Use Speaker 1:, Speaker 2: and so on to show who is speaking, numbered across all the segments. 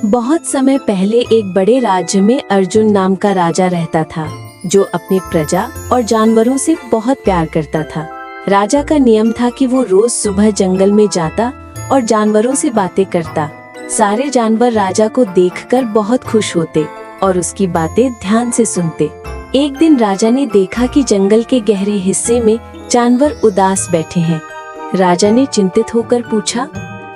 Speaker 1: बहुत समय पहले एक बड़े राज्य में अर्जुन नाम का राजा रहता था, जो अपने प्रजा और जानवरों से बहुत प्यार करता था। राजा का नियम था कि वो रोज सुबह जंगल में जाता और जानवरों से बातें करता। सारे जानवर राजा को देखकर बहुत खुश होते और उसकी बातें ध्यान से सुनते। एक दिन राजा ने देखा कि जंगल के गहरे हिस्से में जानवर उदास बैठे हैं। राजा ने चिंतित होकर पूछा,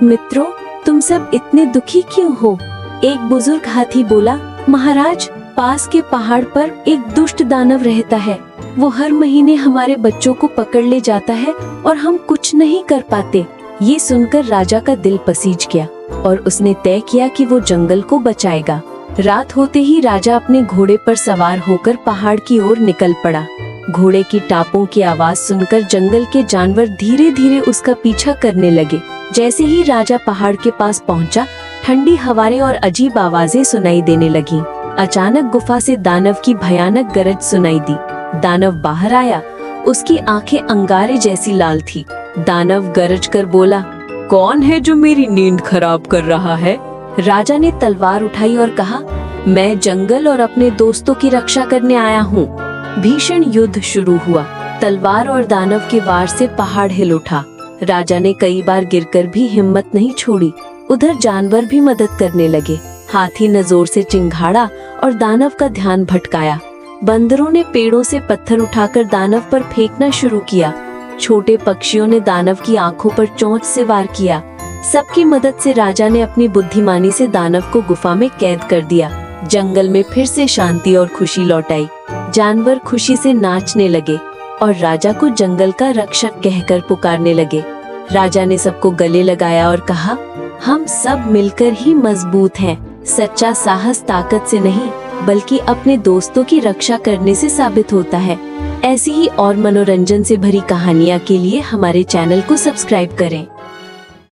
Speaker 1: मित्रों, तुम सब इतने दुखी क्यों हो? एक बुजुर्ग हाथी बोला, महाराज, पास के पहाड़ पर एक दुष्ट दानव रहता है। वो हर महीने हमारे बच्चों को पकड़ ले जाता है और हम कुछ नहीं कर पाते। ये सुनकर राजा का दिल पसीज गया और उसने तय किया कि वो जंगल को बचाएगा। रात होते ही राजा अपने घोड़े पर सवार होकर पहाड़ की ओर निकल पड़ा। घोड़े की टापों की आवाज सुनकर जंगल के जानवर धीरे धीरे उसका पीछा करने लगे। जैसे ही राजा पहाड़ के पास पहुंचा, ठंडी हवाएं और अजीब आवाजें सुनाई देने लगीं। अचानक गुफा से दानव की भयानक गरज सुनाई दी। दानव बाहर आया। उसकी आंखें अंगारे जैसी लाल थी। दानव गरज कर बोला, कौन है जो मेरी नींद खराब कर रहा है? राजा ने तलवार उठाई और कहा, मैं जंगल और अपने दोस्तों की रक्षा करने आया हूँ। भीषण युद्ध शुरू हुआ। तलवार और दानव के वार से पहाड़ हिल उठा। राजा ने कई बार गिरकर भी हिम्मत नहीं छोड़ी। उधर जानवर भी मदद करने लगे। हाथी ने जोर से चिंघाड़ा और दानव का ध्यान भटकाया। बंदरों ने पेड़ों से पत्थर उठाकर दानव पर फेंकना शुरू किया। छोटे पक्षियों ने दानव की आंखों पर चोंच से वार किया। सबकी मदद से राजा ने अपनी बुद्धिमानी से दानव को गुफा में कैद कर दिया। जंगल में फिर से शांति और खुशी लौट आई। जानवर खुशी से नाचने लगे और राजा को जंगल का रक्षक कहकर पुकारने लगे। राजा ने सबको गले लगाया और कहा, हम सब मिलकर ही मजबूत हैं। सच्चा साहस ताकत से नहीं, बल्कि अपने दोस्तों की रक्षा करने से साबित होता है। ऐसी ही और मनोरंजन से भरी कहानियाँ के लिए हमारे चैनल को सब्सक्राइब करें।